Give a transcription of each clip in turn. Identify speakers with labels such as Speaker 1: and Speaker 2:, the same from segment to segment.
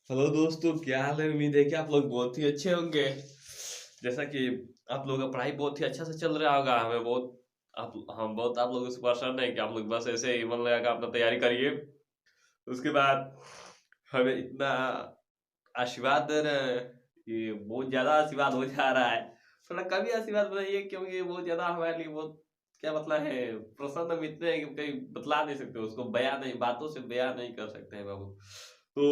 Speaker 1: Hello दोस्तों, क्या हाल है। उम्मीद है कि आप लोग बहुत ही अच्छे होंगे। जैसा कि आप लोगों का पढ़ाई बहुत ही अच्छा से चल रहा होगा। हम बहुत आप लोगों से प्रसन्न है कि आप लोग बस ऐसे ही मन लगा कर अपना तैयारी करिए। उसके बाद हमें इतना आशीर्वाद दे रहे हैं कि बहुत ज्यादा आशीर्वाद हो जा रहा है। थोड़ा कम ही आशीर्वाद बनाइए, क्योंकि बहुत ज्यादा हमारे लिए बहुत क्या मतलब है। प्रसन्न हम इतने हैं कि कहीं बतला नहीं सकते, उसको बयां नहीं, बातों से बयां नहीं कर सकते हैं बाबू। तो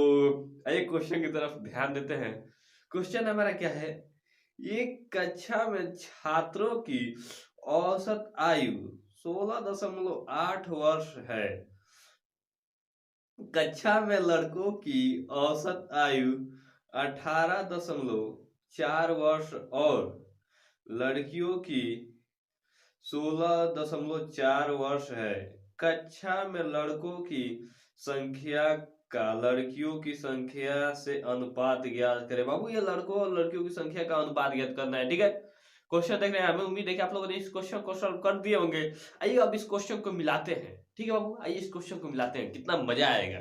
Speaker 1: एक क्वेश्चन की तरफ ध्यान देते हैं। क्वेश्चन हमारा क्या है। एक कक्षा में छात्रों की औसत आयु 16.8 वर्ष है। कक्षा में लड़कों की औसत आयु 18.4 वर्ष और लड़कियों की 16.4 वर्ष है। कक्षा में लड़कों की संख्या का लड़कियों की संख्या से अनुपात ज्ञात करें। बाबू, ये लड़कों और लड़कियों की संख्या का अनुपात ज्ञात करना है, ठीक है। क्वेश्चन देख रहे हैं, हमें उम्मीद है कि आप लोगों ने इस क्वेश्चन को सॉल्व कर दिए होंगे। आइए अब इस क्वेश्चन को मिलाते हैं, ठीक है बाबू। आइए इस क्वेश्चन को मिलाते हैं, कितना मजा आएगा।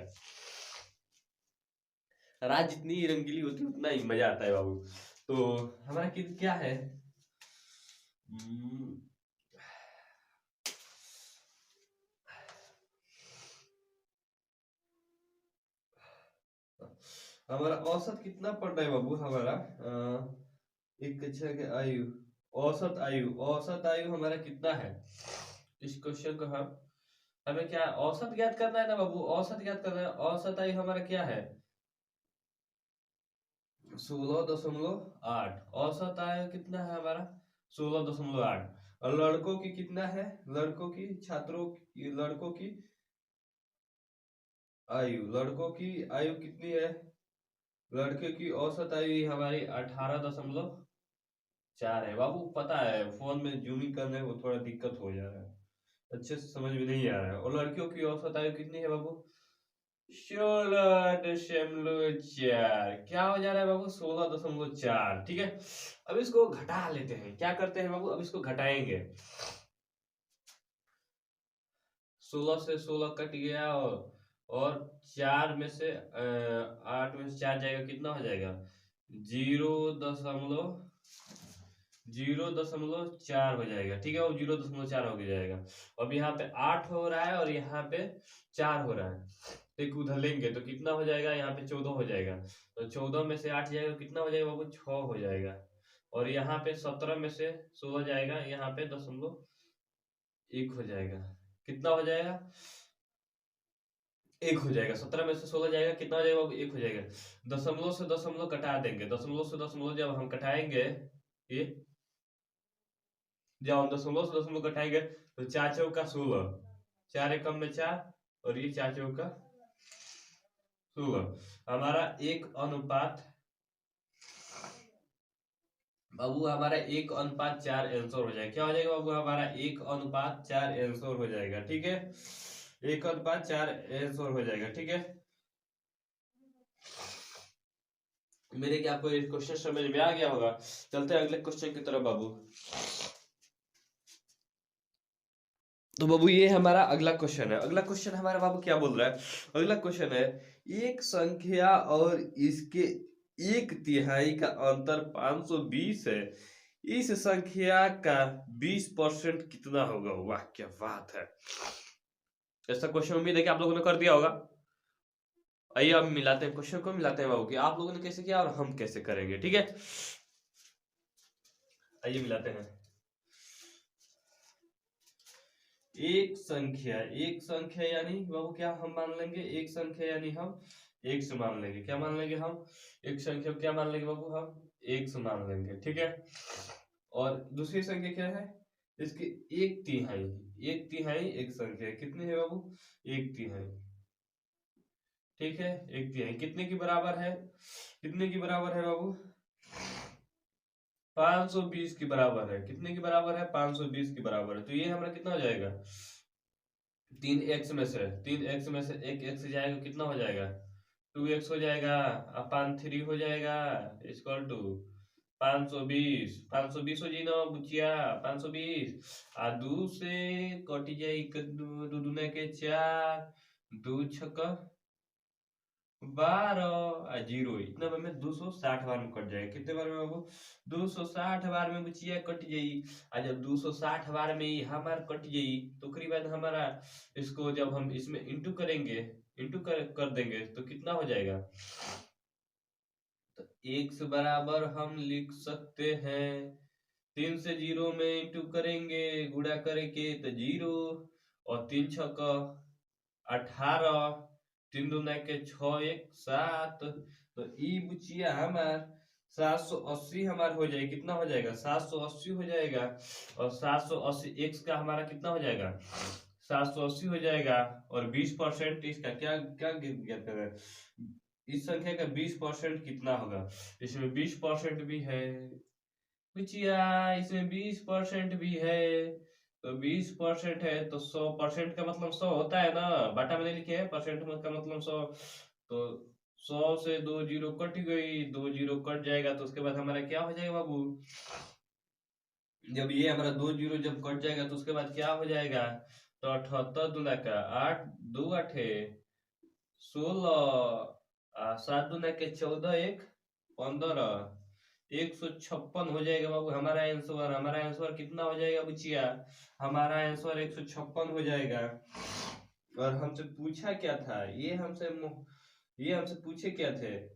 Speaker 1: रात जितनी रंगीली होती है उतना ही मजा आता है बाबू। तो हमारा क्या है। हम्म, हमारा औसत कितना पड़ रहा है बाबू। हमारा एक कक्षा के आयु, औसत आयु हमारा कितना है। इस क्वेश्चन को हमें क्या औसत ज्ञात करना है ना बाबू। औसत ज्ञात करना है। औसत आयु हमारा क्या है, 16.8। औसत आयु कितना है हमारा, 16.8। और लड़कों की कितना है, लड़कों की छात्रों की, लड़कों की आयु कितनी है। लड़के की औसत आयु हमारी 18.4 है बाबू। पता है फोन में जूमिंग करने में थोड़ा दिक्कत हो जा रहा है, अच्छे से समझ में नहीं आ रहा है। और लड़कियों की औसत आयु कितनी है बाबू, 16.4। क्या हो जा रहा है बाबू, 16.4, ठीक है। अब इसको घटा लेते हैं। क्या करते हैं बाबू, अब इसको घटाएंगे। 16 से 16 कट गया, और 4 में से 8 में से 4 जाएगा, कितना हो जाएगा, 0.4 हो जाएगा, ठीक है। वो 0.4 हो जाएगा। अब यहाँ पे 8 हो रहा है और यहाँ पे 4 हो रहा है। एक उधर लेंगे तो कितना हो जाएगा, यहाँ पे 14 हो जाएगा। तो 14 में से 8 जाएगा, कितना हो जाएगा बाबू, 6 हो जाएगा। और यहाँ पे 17 में से 16 जाएगा, यहाँ पे 1 हो जाएगा। कितना हो जाएगा, 1 हो जाएगा। 17 में से 16 जाएगा, कितना हो जाएगा बाबू, 1 हो जाएगा। दशमलव से दशमलव कटा देंगे। दशमलव से दशमलव जब हम कटाएंगे, ये जब हम दशमलव से दशमलव कटाएंगे तो 4 चौका 16, 4 एकम में 4, और ये 4 चौका 16। हमारा एक अनुपात बाबू, हमारा 1:4 आंसर हो जाएगा। क्या हो जाएगा बाबू, हमारा 1:4 आंसर हो जाएगा, ठीक है। 1:4 आंसर हो जाएगा, ठीक है। मेरे क्या आपको ये क्वेश्चन समझ में आ गया होगा। चलते हैं अगले क्वेश्चन की तरफ बाबू। तो बाबू ये हमारा अगला क्वेश्चन है। अगला क्वेश्चन हमारा बाबू क्या बोल रहा है। अगला क्वेश्चन है, एक संख्या और इसके 1/3 का अंतर 520 है। इस संख्या का 20% कितना होगा। वाह क्या बात है। ऐसा क्वेश्चन उम्मीद है कि आप लोगों ने कर दिया होगा। आइए अब मिलाते हैं, क्वेश्चन को मिलाते हैं बाबू कि आप लोगों ने कैसे किया और हम कैसे करेंगे, ठीक है। आइए मिलाते हैं। एक संख्या यानी बाबू क्या हम मान लेंगे, एक संख्या यानी हम एक से मान लेंगे। क्या मान लेंगे हम, एक संख्या को क्या मान लेंगे बाबू, हम एक से मान लेंगे, ठीक है। और दूसरी संख्या क्या है, इसकी 1/3। 1/3 एक संख्या है, कितनी है बाबू, 1/3, ठीक है। 1/3 कितने की बराबर है, कितने की बराबर है बाबू, 520 की बराबर है। कितने की बराबर है, 520 की बराबर है। तो ये हमारा कितना हो जाएगा, 3x में से 1 x जाएगा, कितना हो जाएगा, 2x हो जाएगा। अपान 3 हो जाएगा, इक्वल टू 520। 520 हो जाए ना बुचिया, 520। आ 2 से कट जाए, दू दूना के 4, 2 छक 12 जीरो इतना बार में 260 बार में कट जाएगा। कितने बार में बाबू? 260 बार में बचिया कट जाई। जब 260 बार में ही हमार कट जाई तो ओकरी बाद हमारा इसको जब हम इसमें इंटू करेंगे, इंटू कर देंगे तो कितना हो जाएगा? तो x बराबर हम लिख सकते हैं 3 से 0 में इंटू करेंगे गुणा करेंगे तो 0 और 3 छक 18, 3 दूना के 6 1 7। तो ई बुचिया हमार 780 हमार हो जाएगा। कितना हो जाएगा? 780 हो जाएगा। और 780 x का हमारा कितना हो जाएगा? 780 हो जाएगा। और 20% इसका क्या क्या ज्ञात कर रहे हैं? इस संख्या का 20% कितना होगा? इसमें 20% भी है बुचिया, इसमें 20% भी है। तो 20% है तो 100% का मतलब 100 होता है ना, बाटा में नहीं लिखे हैं, परसेंट का मतलब 100। तो 100 से 2 जीरो कट गई, 2 जीरो कट जाएगा तो उसके बाद हमारा क्या हो जाएगा बाबू? जब ये हमारा 2 जीरो जब कट जाएगा तो उसके बाद क्या हो जाएगा? तो 78 दूना का 8 2 8 16, 7 दूना के 14 1 15, 156 हो जाएगा बाबू हमारा आंसर। हमारा आंसर कितना हो जाएगा बुचिया? हमारा आंसर 156 हो जाएगा। और हमसे पूछा क्या था? ये हमसे पूछे क्या थे?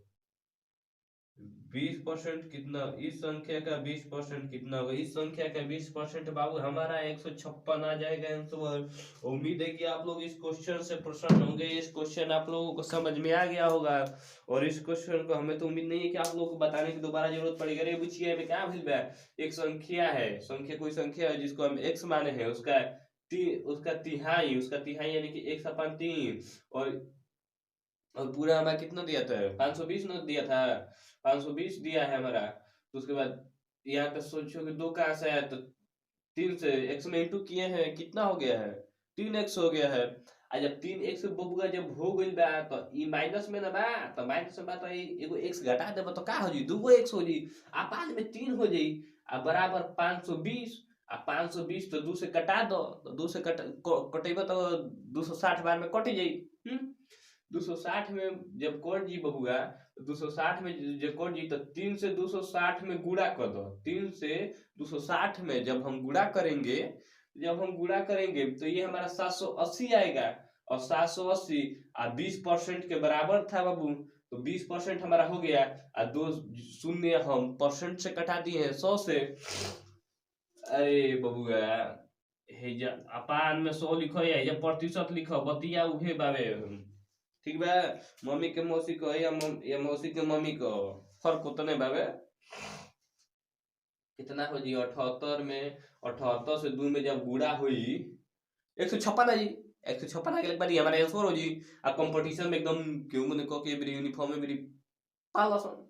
Speaker 1: 20% कितना? इस संख्या का 20% कितना होगा? इस संख्या का 20% बाबू हमारा 156 आ जाएगा आंसर। उम्मीद है कि आप लोग इस क्वेश्चन से प्रसन्न होंगे। इस क्वेश्चन आप लोगों को समझ में आ गया होगा। और इस क्वेश्चन को हमें तो उम्मीद नहीं है कि आप लोगों को बताने की दोबारा जरूरत पड़ेगी। अरे बुचिया में क्या भूल गया? एक संख्या है, संख्या कोई संख्या है जिसको हम x माने हैं, उसका तिहाई, यानी कि 1/3। और पूरा हमारा कितना दिया था? 520 नोट दिया था, 520 दिया है हमारा। तो उसके बाद यहाँ पे सोचो कि 2 कहाँ से है, तो 3 से x में इंटू किए हैं, कितना हो गया है? 3x हो गया है। जब 3x बबुआ जब हो गइल बा तो ई माइनस में ना बा, तो माइनस में बा तो एगो x घटा देबो तो का हो जी? 2 x हो जी। 5 में 3 हो जाई। बराबर 520। 520 तो 2 से कटा दो, तो 2 से कटेबो तो 260 बार में कट जाई। 260 में जब कट जी बबुआ, 260 में जब कट जी तो 3 से 260 में गुणा कर दो। 3 से 260 में जब हम गुणा करेंगे, तो ये हमारा 780 आएगा। और 780 20% के बराबर था बाबू, तो 20% हमारा हो गया। 2 शून्य हम परसेंट से कटा दिए हैं 100 से। अरे बबुआ, हेजा अपान में 100 लिखो या हेजा प्रतिशत लिखो, बतिया उहे बाबे। ठीक बा? मम्मी के मौसी को या मौसी के मम्मी को फर्क उतने बाबे। कितना हो जी? 78 में 78 से 2 में जब गुणा हुई 156 आ जी। 156 आ गया बाद हमारा आंसर हो जी। कंपटीशन में एकदम क्यों मने को के मेरी यूनिफॉर्म में मेरी पालासन।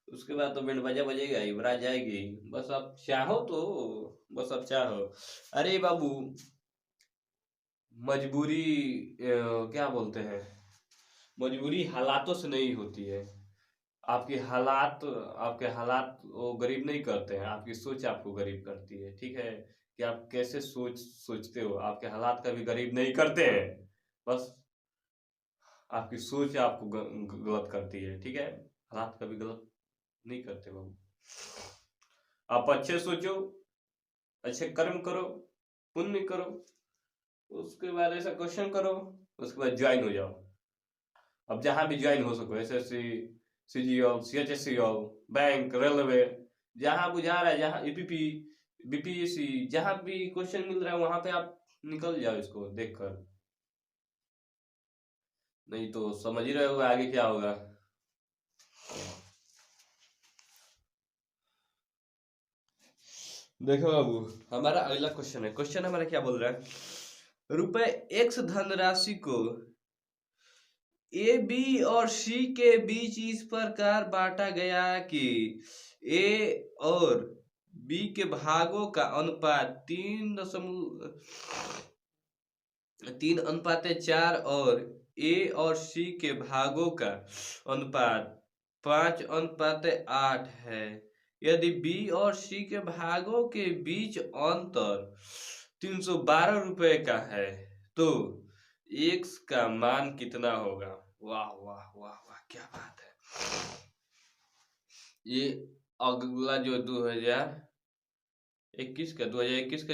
Speaker 1: उसके बाद तो बैंड बाजा बजेगा, इबरा जाएगी। बस अब चाहो तो, बस अब चाहो। अरे बाबू, मजबूरी क्या बोलते हैं, मजबूरी हालातों से नहीं होती है। आपके हालात वो गरीब नहीं करते हैं, आपकी सोच आपको गरीब करती है। ठीक है? कि आप कैसे सोचते हो, आपके हालात कभी गरीब नहीं करते हैं। बस आपकी सोच आपको गलत करती है। ठीक है? हालात कभी गलत नहीं करते बाबू। आप अच्छे सोचो, अच्छे कर्म करो, पुण्य करो, उसके बाद ऐसा क्वेश्चन करो, उसके बाद ज्वाइन हो जाओ। अब जहां भी ज्वाइन हो सको, एसएससी, सीजीएल, सीएचएससीएल, बैंक, रेलवे, जहां बुझा रहा है, जहां ईपीपी, बीपीएससी, जहां भी क्वेश्चन मिल रहा है वहां पे आप निकल जाओ इसको देखकर। नहीं तो समझ ही रहे हो आगे क्या होगा। देखो बाबू, हमारा अगला क्वेश्चन है। क्वेश्चन हमारा क्या बोल रहा है? रुपए x धनराशि को ए, बी और सी के बीच इस प्रकार बांटा गया कि ए और बी के भागों का अनुपात 3:4 और ए और सी के भागों का अनुपात 5:8 है। यदि बी और सी के भागों के बीच अंतर 312 रुपए का है तो x का मान कितना होगा? वाह वाह वाह वाह, क्या बात है। ये अगला जो 2021 का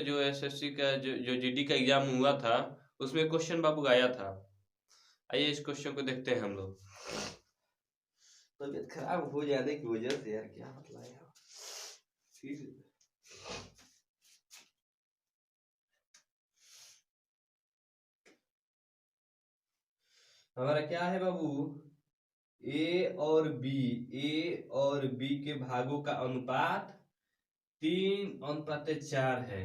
Speaker 1: जो एसएससी का जो जीडी का एग्जाम हुआ था, उसमें क्वेश्चन बाबू आया था। आइए इस क्वेश्चन को देखते हैं हम लोग। तबीयत खराब हो जाने की वजह से यार, क्या मतलब यार। हमारा क्या है बाबू, ए और बी के भागों का अनुपात 3:4 है।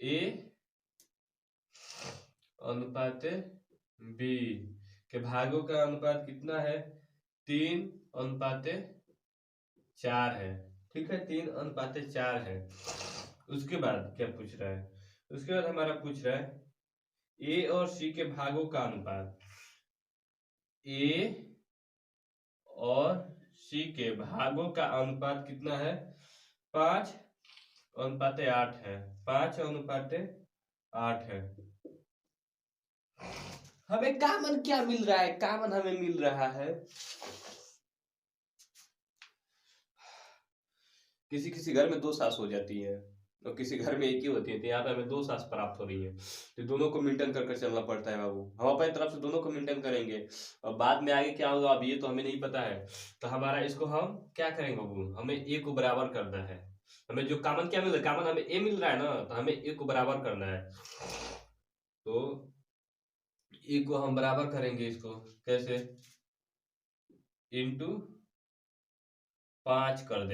Speaker 1: ए अनुपात बी के भागों का अनुपात कितना है, 3:4 है। ठीक है, 3:4 है। उसके बाद क्या पूछ रहा है, उसके बाद हमारा पूछ रहा है ए और सी के भागों का अनुपात। ए और सी के भागों का अनुपात कितना है, 5:8 है। 5:8 है। हमें कॉमन क्या मिल रहा है, कॉमन हमें मिल रहा है, किसी किसी घर में 2 सास हो जाती है और किसी घर में एक ही होती है, तो यहाँ पे हमें 2 सास प्राप्त हो रही है, तो दोनों को मेंटेन कर चलना पड़ता है बाबू। हम अपनी तरफ से दोनों को मेंटेन करेंगे और बाद में आगे क्या होगा अब ये तो हमें नहीं पता है। तो हमारा इसको हम क्या करेंगे बाबू, हमें ए को बराबर करना है। हमें जो कॉमन क्या मिल रहा है, कॉमन हमें ए मिल रहा है ना, तो हमें ए को बराबर करना है। तो ए को हम बराबर करेंगे, इसको कैसे, इंटू 5 कर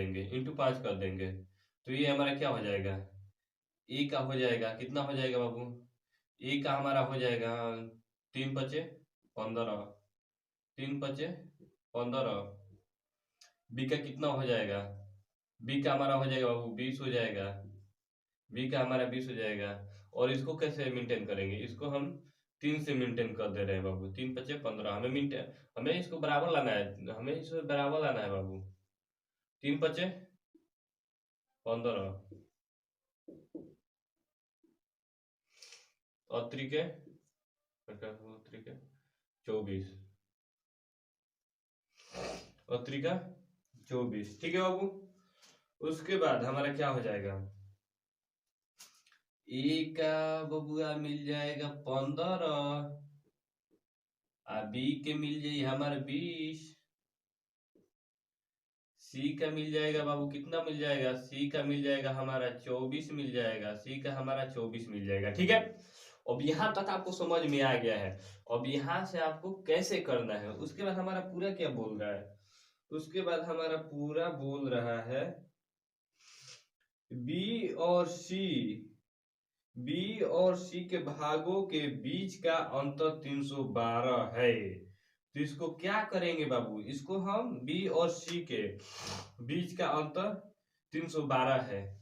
Speaker 1: देंगे, तो ये हमारा क्या हो जाएगा, ए का हो जाएगा, कितना हो जाएगा बाबू, ए का हमारा हो जाएगा 3×5 = 15, 3×5 = 15। बी का कितना हो जाएगा, बी का हमारा हो जाएगा बाबू 20 हो जाएगा, बी का हमारा 20 हो जाएगा। और इसको कैसे मेंटेन करेंगे, इसको हम 3 से मेंटेन कर दे रहे हैं बाबू, 3×5 = 15। हमें इसको बराबर लाना है, हमें इसको बराबर लाना है बाबू, 3×5 = 15 और 3×24 और 3×24। ठीक है बाबू। उसके बाद हमारा क्या हो जाएगा, ए का बबुआ मिल जाएगा 15 और बी के मिल जाए हमारा 20। सी का मिल जाएगा बाबू, कितना मिल जाएगा, सी का मिल जाएगा हमारा 24 मिल जाएगा, सी का हमारा 24 मिल जाएगा। ठीक है, अब यहां तक आपको समझ में आ गया है। अब यहां से आपको कैसे करना है, उसके बाद हमारा पूरा क्या बोल रहा है, उसके बाद हमारा पूरा बोल रहा है बी और सी के भागों के बीच का अंतर 312 है। तो इसको क्या करेंगे बाबू, इसको हम बी और सी के बीच का अंतर 312 है,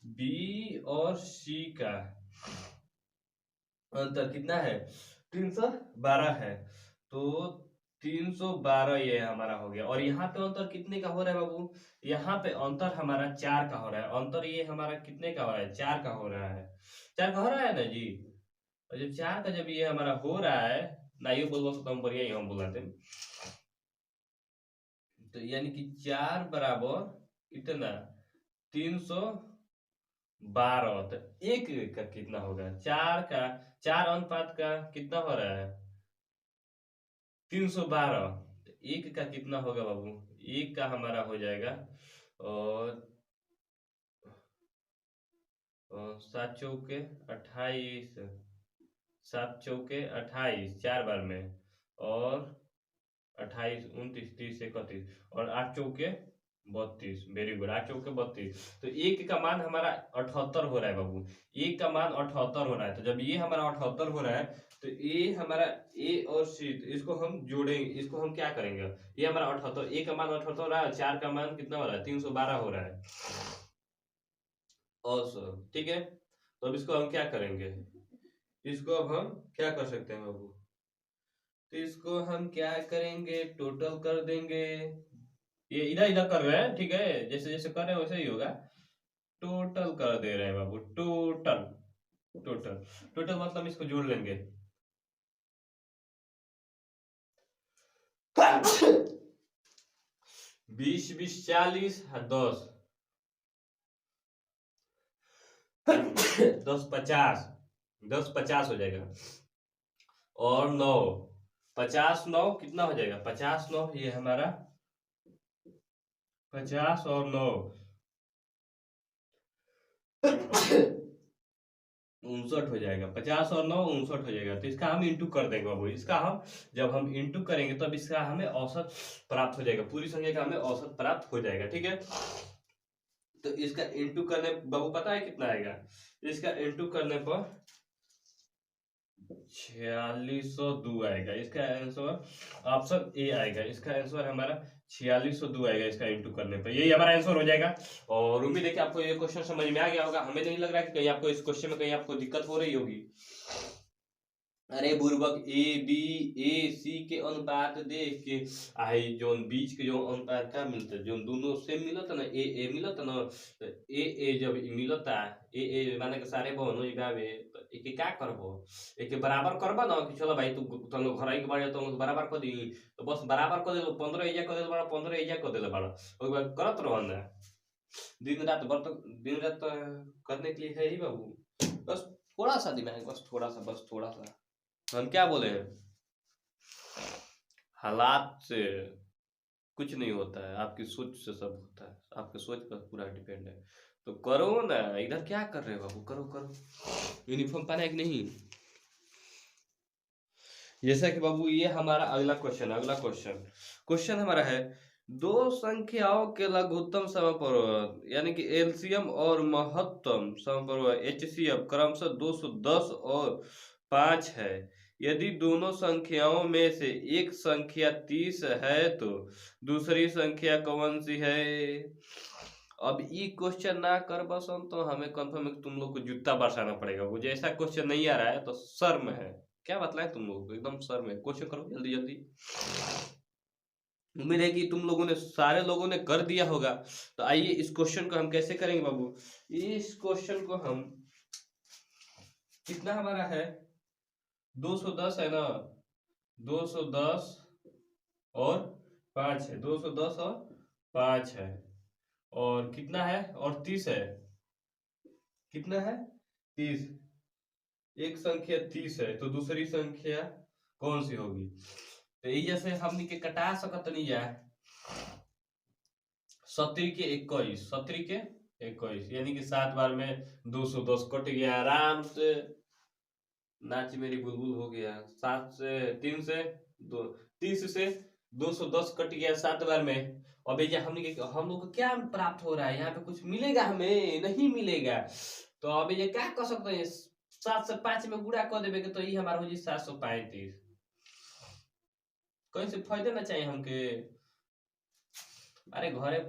Speaker 1: बी और सी का अंतर कितना है, 312 है। तो 312 ये हमारा हो गया। और यहाँ पे अंतर कितने का हो रहा है बाबू, यहाँ पे अंतर हमारा 4 का हो रहा है। अंतर ये हमारा कितने का हो रहा है, 4 का हो रहा है, 4 का हो रहा है ना जी। और जब 4 का जब ये हमारा हो रहा है ना, ये बोलबो तो हम बढ़िया ही हम बुलाते हैं, तो यानी कि 4 बराबर कितना, 312। तो एक का कितना होगा, 4 अनुपात का कितना हो रहा है, 312। तो एक का कितना होगा बाबू, एक का हमारा हो जाएगा और 7×4 = 28, 7×4 = 28 4 बार में, और 28, 29, 30, 31 और 8×4 = 32। Very good, 8×4 = 32। तो एक का मान हमारा 78 हो रहा है बाबू, एक का मान 78 हो रहा है। तो जब ये हमारा 78 हो रहा है, तो ये हमारा ए और सी, तो इसको हम जोड़ेंगे, इसको हम क्या करेंगे, ये हमारा 78, ए का मान 78 हो रहा है, 4 का मान कितना हो रहा है, 312 हो रहा है। और ठीक है, तो अब इसको हम क्या करेंगे, इसको अब हम क्या कर सकते हैं बाबू, तो इसको हम क्या करेंगे, टोटल कर देंगे। ये इधर इधर कर रहे हैं, ठीक है, जैसे जैसे कर रहे हैं वैसे ही होगा। टोटल कर दे रहे हैं बाबू, टोटल टोटल टोटल मतलब इसको जोड़ लेंगे, 20 20 40 10 10 50 10 50 हो जाएगा। और 9 50 9 कितना हो जाएगा? 50 9 ये हमारा 50 और 9 59 हो जाएगा। 50 और 9 59 हो जाएगा। तो इसका हम इंटू कर देंगे बाबू। इसका हम जब हम इंटू करेंगे तब इसका हमें औसत प्राप्त हो जाएगा। पूरी संख्या का हमें औसत प्राप्त हो जाएगा। ठीक है, तो इसका इंटू करने बाबू पता है कितना आएगा? इसका इंटू करने पर 4602 आएगा। इसका आंसर ऑप्शन ए आएगा। इसका आंसर हमारा 4602 आएगा इसका इंटू करने पर। यही हमारा आंसर हो जाएगा। और उम्मीद है कि आपको ये क्वेश्चन समझ में आ गया होगा। हमें नहीं लग रहा है कि कहीं आपको इस क्वेश्चन में कहीं आपको दिक्कत हो रही होगी। अरे बुर्बक ए बी ए सी के अनुपात देख के आई जोन बीच के जो अनुपात का मिलता है, जो दोनों सेम मिलता ना, ए ए मिलता ना, तो ए जब मिलता ए माने के सारे बहनों इबावे तो एके का करबो? एके बराबर करबा ना कि चलो भाई तू तुम घर आई के बारे तो बराबर कर दी। तो बस बराबर कर देलो 15 एजा कर देलो बड़ा 15 एजा कर देलो बड़ा। ओके बाद करत रहो ना दिन रात बर तो दिन रात तो करने के लिए है ही बाबू। बस थोड़ा सा दिमाग, बस थोड़ा सा हम क्या बोले हैं, हालात से कुछ नहीं होता है, आपकी सोच से सब होता है। आपके सोच पर पूरा डिपेंड है। तो करो ना, इधर क्या कर रहे हो बाबू? करो करो। यूनिफॉर्म पहना है कि नहीं? जैसा कि बाबू ये हमारा अगला क्वेश्चन हमारा है दो संख्याओं के लघुत्तम समपरवर्ग यानी कि एलसीएम और महत्तम समपरवर्ग एचसीएफ क्रमशः 210 और 5 है। यदि दोनों संख्याओं में से एक संख्या 30 है तो दूसरी संख्या कौन सी है? अब ये क्वेश्चन ना कर बसन तो हमें कंफर्म है कि तुम लोग को जूता बरसाना पड़ेगा। मुझे ऐसा क्वेश्चन नहीं आ रहा है तो शर्म है। क्या बतलाएं तुम लोग को, एकदम शर्म है। क्वेश्चन करो जल्दी जल्दी। उम्मीद है कि तुम लोगों ने सारे लोगों ने कर दिया होगा। तो आइए इस क्वेश्चन को हम कैसे करेंगे बाबू। इस क्वेश्चन को हम कितना हमारा है 210 है ना, 210 और 5 है, 210 और 5 है। और कितना है? और 30 है। कितना है? 30। एक संख्या 30 है तो दूसरी संख्या कौन सी होगी? तो ये जैसे हमनी के कटा सकत नहीं है 70 के 21, 70 के 21 यानी कि 7 बार में 210 कट गया आराम से। नाच मेरी बुलबुल हो गया। 7 से 3 से 2 30 से 210 कट गया 7 बार में। अब ये हम लोग को क्या प्राप्त हो रहा है? यहाँ पे कुछ मिलेगा? हमें नहीं मिलेगा। तो अब ये क्या कर सकते हैं? 7 से 5 में गुणा कर देवे तो ये हमारा हो जी 735। कहीं से फायदे ना चाहिए हमके। अरे घरे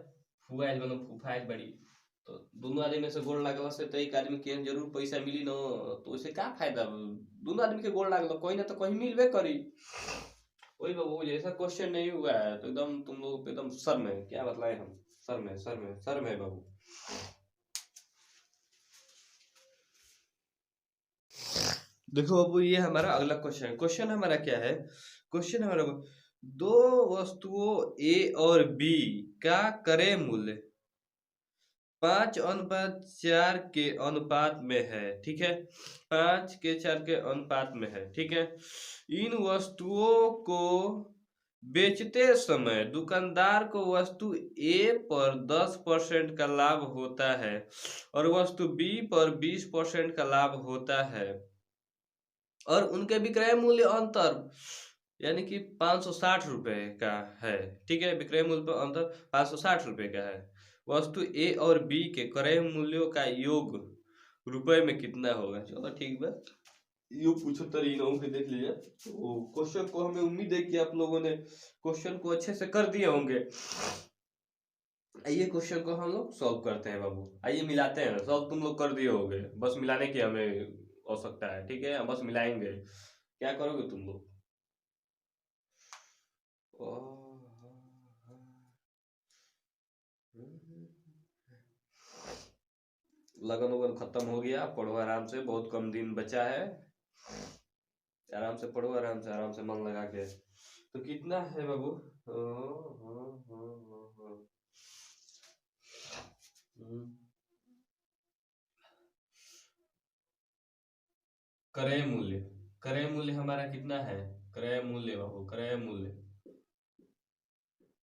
Speaker 1: फुआ आइल बनो फूफा आइल बड़ी तो दोनों आदमी में से गोड़ लागला से तो एक आदमी के जरूर पैसा मिली न। तो उसे का फायदा? दोनों आदमी के गोड़ लागल कोई ना तो कहीं मिलबे करी। वही बाबू जैसा क्वेश्चन नहीं हुआ है तो एकदम तुम लोग पे एकदम शर्म है। क्या बतलाए हम? शर्म है बाबू। देखो बाबू ये हमारा अगला क्वेश्चन हमारा क्या है? क्वेश्चन हमारा दो वस्तुओं ए और बी का क्रय मूल्य 5:4 के अनुपात में है। ठीक है, 5:4 के अनुपात में है। ठीक है, इन वस्तुओं को बेचते समय दुकानदार को वस्तु ए पर 10% का लाभ होता है और वस्तु बी पर 20% का लाभ होता है और उनके विक्रय मूल्य अंतर यानी कि 560 रुपए का है। ठीक है, विक्रय मूल्य पर अंतर 560 रुपए का है। वस्तु ए और बी के क्रय मूल्यों का योग रुपए में कितना होगा? चलो ठीक है, यू पूछो तरी ना के देख लीजिए। तो क्वेश्चन को हमें उम्मीद है कि आप लोगों ने क्वेश्चन को अच्छे से कर दिए होंगे। आइए क्वेश्चन को हम लोग सॉल्व करते हैं बाबू। आइए मिलाते हैं। सॉल्व तुम लोग कर दिए होंगे, बस मिलाने की हमें आवश्यकता है। ठीक है, हम बस मिलाएंगे। क्या करोगे तुम लोग? लगन उगन खत्म हो गया। पढ़ो आराम से, बहुत कम दिन बचा है। आराम से पढ़ो, आराम से मन लगा के। तो कितना है बाबू? क्रय मूल्य, क्रय मूल्य हमारा कितना है, क्रय मूल्य बाबू,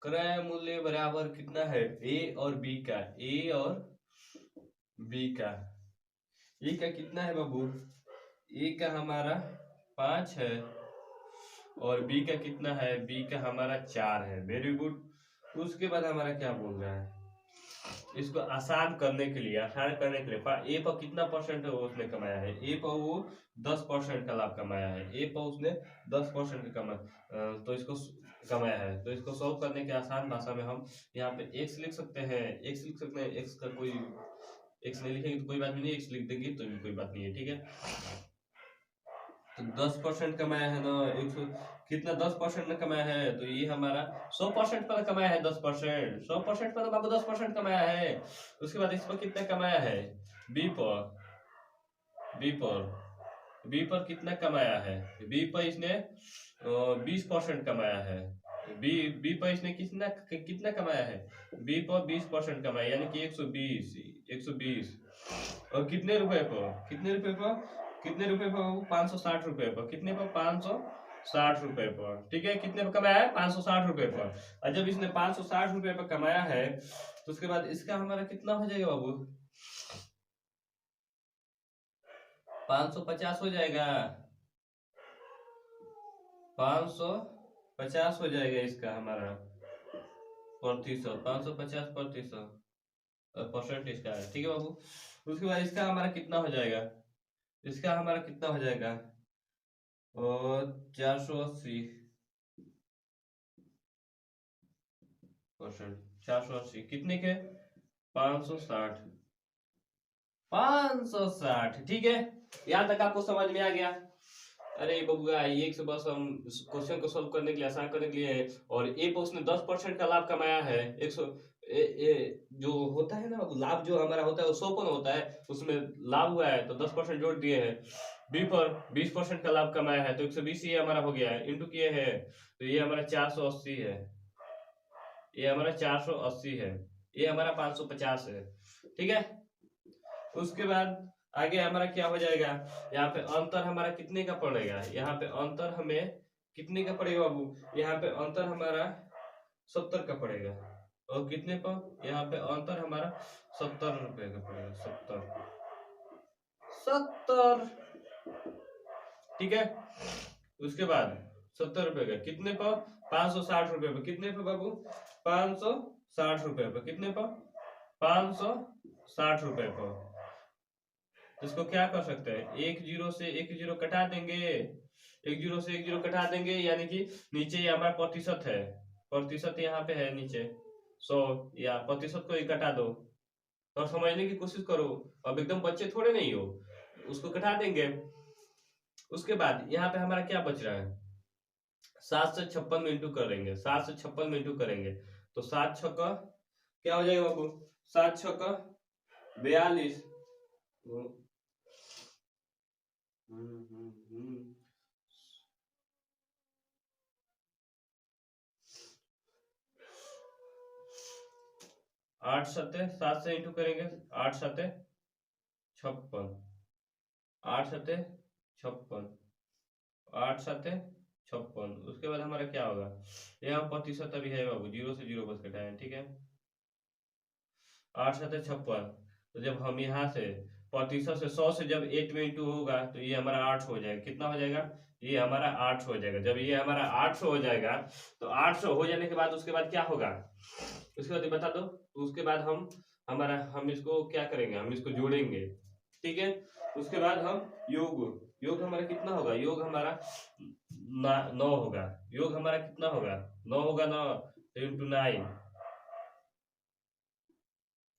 Speaker 1: क्रय मूल्य बराबर कितना है, ए और बी का, ए और बी का, ए का कितना है बाबू, ए का हमारा 5 है और बी का कितना है, बी का हमारा 4 है। Very good. उसके बाद हमारा क्या बोल रहा है, इसको आसान करने के लिए, ए पर कितना परसेंट उसने कमाया है, ए पर वो 10% का लाभ कमाया है, ए पर उसने 10% का तो इसको कमाया है। तो इसको सॉल्व करने के आसान भाषा में हम यहाँ पे एक्स लिख सकते हैं, एक्स का कोई एक्स नहीं लिखेंगे तो कोई बात नहीं, एक्स लिख देंगे तो भी कोई बात नहीं है, ठीक है। तो 10% कमाया है ना, 100 कितना 10% में कमाया है, तो ये हमारा 100% पर कमाया है, 10%, 100% पर बाबू 10% कमाया है। उसके बाद इस पर कितना कमाया है, बी पर, बी पर बी पर कितना कमाया है, बी पर इसने 20% कमाया है, बी बी पर इसने कितना कितना कमाया है, बी पर 20% कमाया, यानी कि 120 और कितने रुपए पर, कितने रुपए पर 560 रुपए पर, कितने पर 560 रुपए पर, ठीक है। कितने पर कमाया है, 560 रुपए पर। और जब इसने 560 रुपए पर कमाया है तो उसके बाद इसका हमारा कितना हो जाएगा बाबू, 550 हो जाएगा, 550 हो जाएगा इसका हमारा प्रतिशत, 550% परसेंट इसका है, ठीक है बाबू। उसके बाद इसका हमारा कितना हो जाएगा, इसका हमारा कितना हो जाएगा, और 480%, 480 कितने के, 560, 560, ठीक है। यहाँ तक आपको समझ में आ गया। अरे बबुआ, ये से बस हम क्वेश्चन को सॉल्व करने के लिए, आसान करने के लिए है। और ए पर उसने 10% का लाभ कमाया है, 100 जो होता है ना लाभ, जो हमारा होता है वो 100 होता है, उसमें लाभ हुआ है तो 10% जोड़ दिए हैं। बी पर 20% का लाभ कमाया है तो 120 ये हमारा हो गया है, इंटू किए है तो ये हमारा 480 है, ये हमारा 480 है, ये हमारा 550 है, ठीक है। उसके बाद आगे हमारा क्या हो जाएगा, यहाँ पे अंतर हमारा कितने का पड़ेगा, यहाँ पे अंतर हमें कितने का पड़ेगा बाबू, यहाँ पे अंतर हमारा 70 का पड़ेगा, और कितने पर, यहाँ पे अंतर हमारा 70 रुपए का पड़ेगा, 70, ठीक है। उसके बाद 70 रुपए का कितने पर, 560 रुपए पर, कितने पर बाबू, 560 रुपए पर, कितने पर, 560 रुपए पर। इसको क्या कर सकते हैं, एक जीरो से एक जीरो कटा देंगे, एक जीरो से एक जीरो कटा देंगे, यानी कि नीचे ये हमारा प्रतिशत है, प्रतिशत यहाँ पे है नीचे 100, या प्रतिशत को ही कटा दो और समझने की कोशिश करो, अब एकदम बच्चे थोड़े नहीं हो, उसको कटा देंगे। उसके बाद यहाँ पे हमारा क्या बच रहा है, 7 से 56 में इंटू करेंगे, 7 से 56 में इंटू करेंगे तो 7 छक्का क्या हो जाएगा बाबू, 7 छक्का 42, 8 सत्ते 7 से इंटू करेंगे, 8 सत्ते 56, 8 सत्ते 56, 8 सत्ते 56। उसके बाद हमारा क्या होगा, यहाँ प्रतिशत अभी है बाबू, 0 से 0 बस घटाए, ठीक है। 8 सत्ते 56, तो जब हम यहाँ से प्रतिशत से 100 से जब 8 में इंटू होगा तो ये हमारा 8 हो जाएगा, कितना हो जाएगा, ये हमारा 8 हो जाएगा। जब ये हमारा 800 हो जाएगा तो 800 हो जाने के बाद उसके बाद क्या होगा, उसके बाद बता दो। तो उसके बाद हम इसको क्या करेंगे, हम इसको जोड़ेंगे, ठीक है। उसके बाद हम योग हमारा कितना होगा, योग हमारा 9 होगा, योग हमारा कितना होगा, 9 होगा, 9 इंटू 9,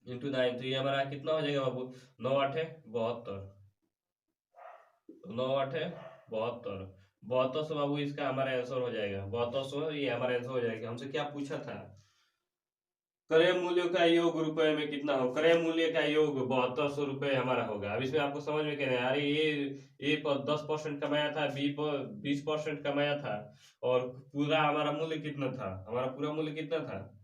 Speaker 1: इंटू 9, तो ये हमारा कितना हो जाएगा बाबू, 9 8 72, 9 8 72, 7200 बाबू इसका हमारा आंसर हो जाएगा, 7200 ये हमारा आंसर हो जाएगा। हमसे क्या पूछा था, क्रय मूल्य का योग रुपए में कितना हो, क्रय मूल्य का योग 7200 रुपए हमारा होगा। अब इसमें आपको समझ में कहना है, अरे ये पर 10% कमाया था, बी पर 20% कमाया था, और पूरा हमारा मूल्य कितना था, हमारा पूरा मूल्य कितना था,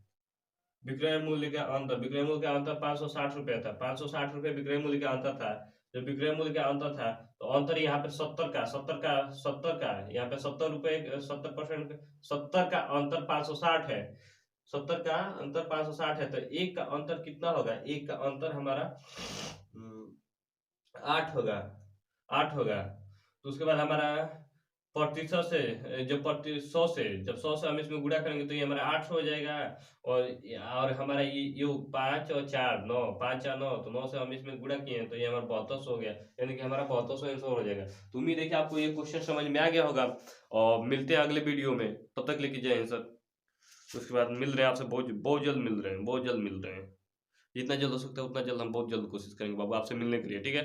Speaker 1: विक्रय मूल्य का अंतर, विक्रय मूल्य का अंतर 560 रुपया था, 560 रुपये विक्रय मूल्य का अंतर था। जो विक्रय मूल्य का अंतर था, तो अंतर यहाँ पे 70 का यहाँ पे 70 रुपए 70%, 70 का अंतर 560 है, 70 का अंतर 560 है, तो एक का अंतर कितना होगा, एक का अंतर हमारा 8 होगा, 8 होगा। तो उसके बाद हमारा प्रतिशत से, जब 100 से हम इसमें गुणा करेंगे तो ये हमारा 800 हो जाएगा। और हमारा ये 5 और 4 9, 5 4 9, तो 9 से हम इसमें गुणा किए हैं तो ये हमारा 7200 हो गया, यानी कि हमारा 7200 आंसर हो जाएगा। तो उम्मीद है कि आपको ये क्वेश्चन समझ में आ गया होगा, और मिलते हैं अगले वीडियो में, तब तक लेके जाए आंसर। उसके बाद मिल रहे हैं आपसे, बहुत बहुत जल्द मिल रहे हैं, बहुत जल्द मिल रहे हैं। जितना जल्द हो सकता है उतना जल्द हम बहुत जल्द कोशिश करेंगे बाबू आपसे मिलने के लिए, ठीक है।